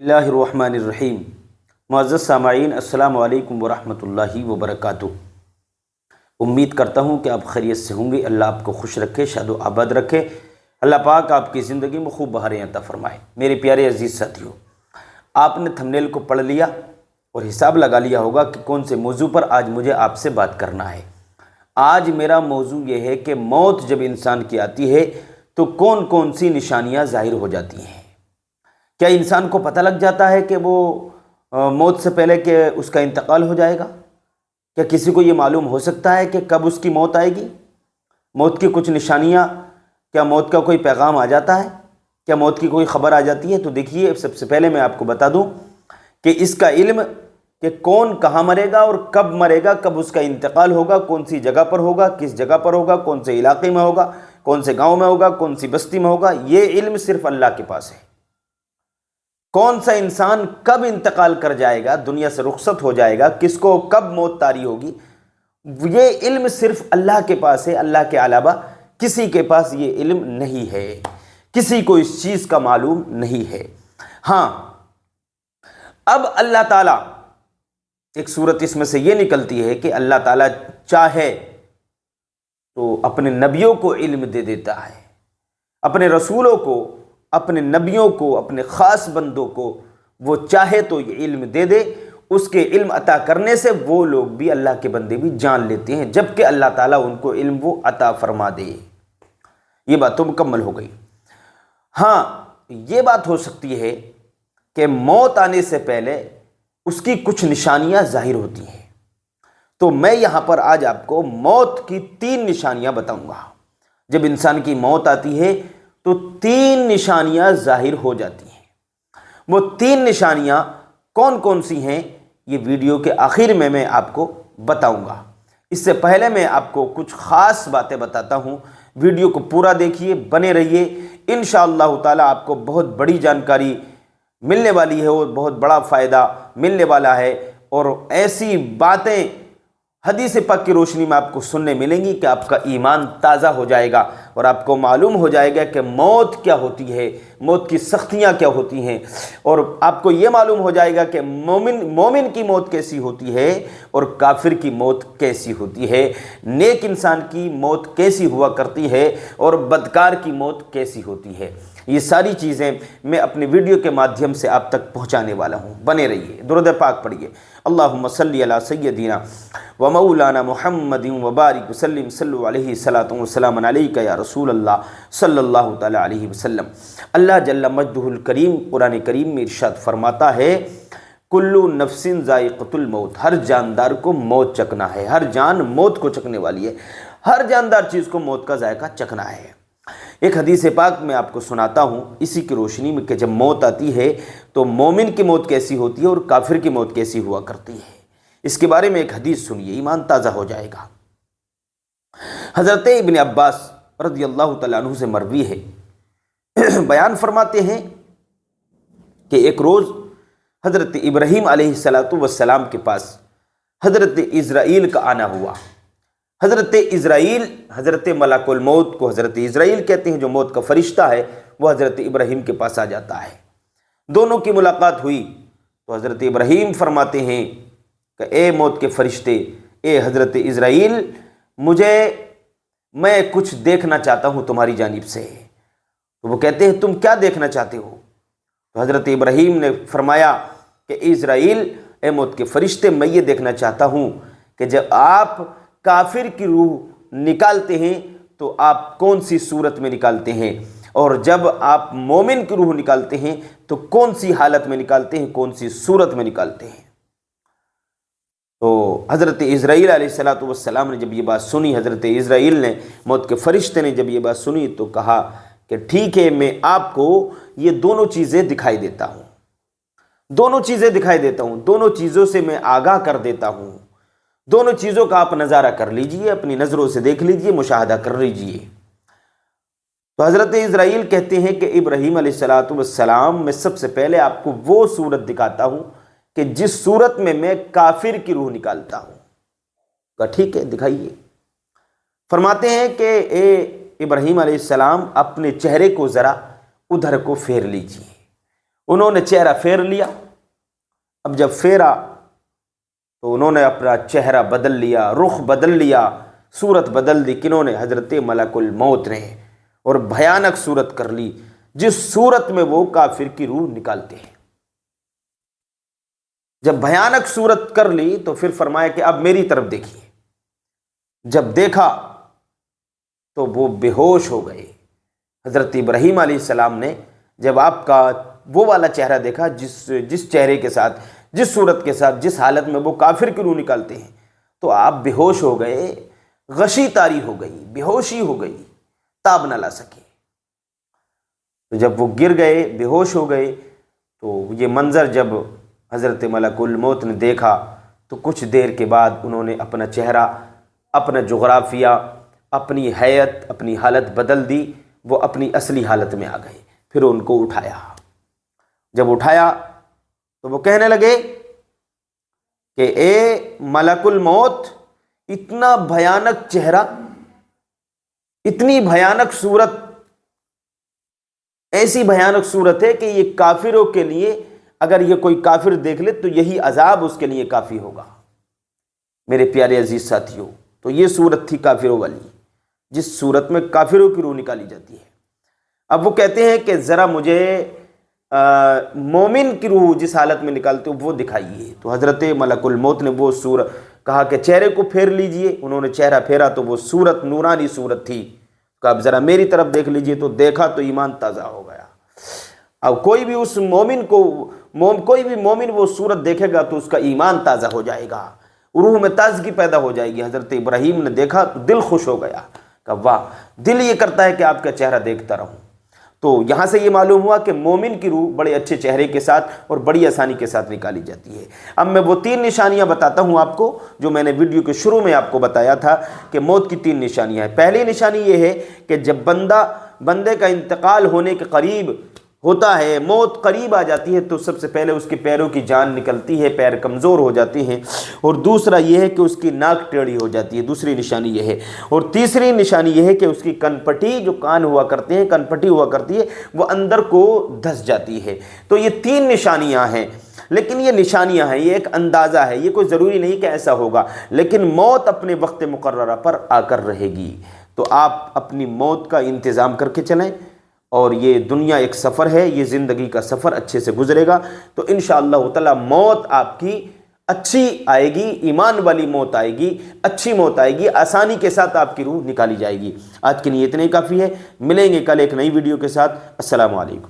اللہ الرحمن الرحیم۔ معزز سامعین، السلام علیکم ورحمۃ اللہ وبرکاتہ۔ امید کرتا ہوں کہ آپ خیریت سے ہوں گے۔ اللہ آپ کو خوش رکھے، شاد و آباد رکھے۔ اللہ پاک آپ کی زندگی میں خوب بہاریں عطا فرمائے۔ میرے پیارے عزیز ساتھیوں، آپ نے تھمبنیل کو پڑھ لیا اور حساب لگا لیا ہوگا کہ کون سے موضوع پر آج مجھے آپ سے بات کرنا ہے۔ آج میرا موضوع یہ ہے کہ موت جب انسان کی آتی ہے تو کون کون سی نشانیاں ظاہر ہو جاتی ہیں۔ کیا انسان کو پتہ لگ جاتا ہے کہ وہ موت سے پہلے کہ اس کا انتقال ہو جائے گا؟ کیا کسی کو یہ معلوم ہو سکتا ہے کہ کب اس کی موت آئے گی؟ موت کی کچھ نشانیاں، کیا موت کا کوئی پیغام آ جاتا ہے؟ کیا موت کی کوئی خبر آ جاتی ہے؟ تو دیکھیے، سب سے پہلے میں آپ کو بتا دوں کہ اس کا علم کہ کون کہاں مرے گا اور کب مرے گا، کب اس کا انتقال ہوگا، کون سی جگہ پر ہوگا، کس جگہ پر ہوگا، کون سے علاقے میں ہوگا، کون سے گاؤں میں ہوگا، کون سی بستی میں ہوگا، یہ علم صرف اللہ کے پاس ہے۔ کون سا انسان کب انتقال کر جائے گا، دنیا سے رخصت ہو جائے گا، کس کو کب موت طاری ہوگی، یہ علم صرف اللہ کے پاس ہے۔ اللہ کے علاوہ کسی کے پاس یہ علم نہیں ہے، کسی کو اس چیز کا معلوم نہیں ہے۔ ہاں، اب اللہ تعالیٰ، ایک صورت اس میں سے یہ نکلتی ہے کہ اللہ تعالیٰ چاہے تو اپنے نبیوں کو علم دے دیتا ہے، اپنے رسولوں کو، اپنے نبیوں کو، اپنے خاص بندوں کو وہ چاہے تو یہ علم دے دے۔ اس کے علم عطا کرنے سے وہ لوگ بھی، اللہ کے بندے بھی جان لیتے ہیں، جبکہ اللہ تعالیٰ ان کو علم وہ عطا فرما دے۔ یہ بات تو مکمل ہو گئی۔ ہاں، یہ بات ہو سکتی ہے کہ موت آنے سے پہلے اس کی کچھ نشانیاں ظاہر ہوتی ہیں، تو میں یہاں پر آج آپ کو موت کی 3 نشانیاں بتاؤں گا۔ جب انسان کی موت آتی ہے تو 3 نشانیاں ظاہر ہو جاتی ہیں۔ وہ 3 نشانیاں کون کون سی ہیں، یہ ویڈیو کے آخر میں آپ کو بتاؤں گا۔ اس سے پہلے میں آپ کو کچھ خاص باتیں بتاتا ہوں۔ ویڈیو کو پورا دیکھیے، بنے رہیے، انشاءاللہ تعالیٰ آپ کو بہت بڑی جانکاری ملنے والی ہے اور بہت بڑا فائدہ ملنے والا ہے، اور ایسی باتیں حدیث پاک کی روشنی میں آپ کو سننے ملیں گی کہ آپ کا ایمان تازہ ہو جائے گا اور آپ کو معلوم ہو جائے گا کہ موت کیا ہوتی ہے، موت کی سختیاں کیا ہوتی ہیں، اور آپ کو یہ معلوم ہو جائے گا کہ مومن کی موت کیسی ہوتی ہے اور کافر کی موت کیسی ہوتی ہے، نیک انسان کی موت کیسی ہوا کرتی ہے اور بدکار کی موت کیسی ہوتی ہے۔ یہ ساری چیزیں میں اپنی ویڈیو کے مادھیم سے آپ تک پہنچانے والا ہوں۔ بنے رہیے، درود پاک پڑھیے۔ اللہم صلی علی سیدنا و مولانا محمد وبارک وسلم، صلو علیہ صلاۃ وسلام علیک یا رسول اللہ صلی اللہ تعالی علیہ وسلم۔ اللہ جل مجدہ الکریم قرآن کریم میں ارشاد فرماتا ہے، کلو نفس ذائقۃ الموت، ہر جاندار کو موت چکنا ہے، ہر جان موت کو چکنے والی ہے، ہر جاندار چیز کو موت کا ذائقہ چکنا ہے۔ ایک حدیث پاک میں آپ کو سناتا ہوں اسی کی روشنی میں کہ جب موت آتی ہے تو مومن کی موت کیسی ہوتی ہے اور کافر کی موت کیسی ہوا کرتی ہے، اس کے بارے میں ایک حدیث سنیے، ایمان تازہ ہو جائے گا۔ حضرت ابن عباس رضی اللہ تعالیٰ عنہ سے مروی ہے، بیان فرماتے ہیں کہ ایک روز حضرت ابراہیم علیہ السلام کے پاس حضرت اسرائیل کا آنا ہوا۔ حضرت اسرائیل، حضرت ملک الموت کو حضرت اسرائیل کہتے ہیں، جو موت کا فرشتہ ہے، وہ حضرت ابراہیم کے پاس آ جاتا ہے۔ دونوں کی ملاقات ہوئی تو حضرت ابراہیم فرماتے ہیں کہ اے موت کے فرشتے، اے حضرت اسرائیل، میں کچھ دیکھنا چاہتا ہوں تمہاری جانب سے۔ تو وہ کہتے ہیں تم کیا دیکھنا چاہتے ہو؟ تو حضرت ابراہیم نے فرمایا کہ اسرائیل، اے موت کے فرشتے، میں یہ دیکھنا چاہتا ہوں کہ جب آپ کافر کی روح نکالتے ہیں تو آپ کون سی صورت میں نکالتے ہیں، اور جب آپ مومن کی روح نکالتے ہیں تو کون سی حالت میں نکالتے ہیں، کون سی صورت میں نکالتے ہیں۔ تو حضرت اسرائیل علیہ السلام نے جب یہ بات سنی، حضرت اسرائیل نے، موت کے فرشتے نے جب یہ بات سنی تو کہا کہ ٹھیک ہے، میں آپ کو یہ دونوں چیزیں دکھائی دیتا ہوں، دونوں چیزیں دکھائی دیتا ہوں، دونوں چیزوں سے میں آگاہ کر دیتا ہوں، دونوں چیزوں کا آپ نظارہ کر لیجئے، اپنی نظروں سے دیکھ لیجئے، مشاہدہ کر لیجئے۔ تو حضرت اسرائیل کہتے ہیں کہ ابراہیم علیہ السلام، میں سب سے پہلے آپ کو وہ صورت دکھاتا ہوں کہ جس صورت میں کافر کی روح نکالتا ہوں۔ کہا ٹھیک ہے، دکھائیے۔ فرماتے ہیں کہ اے ابراہیم علیہ السلام، اپنے چہرے کو ذرا ادھر کو پھیر لیجئے، انہوں نے چہرہ پھیر لیا۔ اب جب پھیرا تو انہوں نے اپنا چہرہ بدل لیا، رخ بدل لیا، صورت بدل دی۔ کنہوں نے؟ حضرت ملک الموت نے، اور بھیانک صورت کر لی، جس صورت میں وہ کافر کی روح نکالتے ہیں۔ جب بھیانک صورت کر لی تو پھر فرمایا کہ اب میری طرف دیکھیے۔ جب دیکھا تو وہ بے ہوش ہو گئے۔ حضرت ابراہیم علیہ السلام نے جب آپ کا وہ والا چہرہ دیکھا، جس چہرے کے ساتھ، جس صورت کے ساتھ، جس حالت میں وہ کافر کی روح نکالتے ہیں، تو آپ بے ہوش ہو گئے، غشی طاری ہو گئی، بے ہوشی ہو گئی، تاب نہ لا سکے۔ تو جب وہ گر گئے، بے ہوش ہو گئے، تو یہ منظر جب حضرت ملک الموت نے دیکھا تو کچھ دیر کے بعد انہوں نے اپنا چہرہ، اپنا جغرافیہ، اپنی حیت، اپنی حالت بدل دی، وہ اپنی اصلی حالت میں آ گئے۔ پھر ان کو اٹھایا۔ جب اٹھایا تو وہ کہنے لگے کہ اے ملک الموت، اتنا بھیانک چہرہ، اتنی بھیانک صورت، ایسی بھیانک صورت ہے کہ یہ کافروں کے لیے، اگر یہ کوئی کافر دیکھ لے تو یہی عذاب اس کے لیے کافی ہوگا۔ میرے پیارے عزیز ساتھیوں، تو یہ صورت تھی کافروں والی، جس صورت میں کافروں کی روح نکالی جاتی ہے۔ اب وہ کہتے ہیں کہ ذرا مجھے مومن کی روح جس حالت میں نکالتے ہو وہ دکھائیے۔ تو حضرت ملک الموت نے وہ صورت کہا کہ چہرے کو پھیر لیجئے۔ انہوں نے چہرہ پھیرا تو وہ صورت نورانی صورت تھی۔ کہ اب ذرا میری طرف دیکھ لیجئے، تو دیکھا تو ایمان تازہ ہو گیا۔ اب کوئی بھی اس مومن کو، کوئی بھی مومن وہ صورت دیکھے گا تو اس کا ایمان تازہ ہو جائے گا، روح میں تازگی پیدا ہو جائے گی۔ حضرت ابراہیم نے دیکھا تو دل خوش ہو گیا کہ واہ، دل یہ کرتا ہے کہ آپ کا چہرہ دیکھتا رہوں۔ تو یہاں سے یہ معلوم ہوا کہ مومن کی روح بڑے اچھے چہرے کے ساتھ اور بڑی آسانی کے ساتھ نکالی جاتی ہے۔ اب میں وہ 3 نشانیاں بتاتا ہوں آپ کو جو میں نے ویڈیو کے شروع میں آپ کو بتایا تھا کہ موت کی 3 نشانیاں ہیں۔ پہلی نشانی یہ ہے کہ جب بندے کا انتقال ہونے کے قریب ہوتا ہے، موت قریب آ جاتی ہے، تو سب سے پہلے اس کے پیروں کی جان نکلتی ہے، پیر کمزور ہو جاتے ہیں، اور دوسرا یہ ہے کہ اس کی ناک ٹیڑھی ہو جاتی ہے، دوسری نشانی یہ ہے، اور تیسری نشانی یہ ہے کہ اس کی کن پٹی، جو کان ہوا کرتے ہیں، کن پٹی ہوا کرتی ہے، وہ اندر کو دھس جاتی ہے۔ تو یہ 3 نشانیاں ہیں، لیکن یہ نشانیاں ہیں، یہ ایک اندازہ ہے، یہ کوئی ضروری نہیں کہ ایسا ہوگا، لیکن موت اپنے وقت مقررہ پر آ کر رہے گی۔ تو آپ اپنی موت کا انتظام کر کے چلیں، اور یہ دنیا ایک سفر ہے، یہ زندگی کا سفر اچھے سے گزرے گا تو انشاءاللہ تعالی موت آپ کی اچھی آئے گی، ایمان والی موت آئے گی، اچھی موت آئے گی، آسانی کے ساتھ آپ کی روح نکالی جائے گی۔ آج کے لیے اتنے ہی کافی ہے، ملیں گے کل ایک نئی ویڈیو کے ساتھ۔ السلام علیکم۔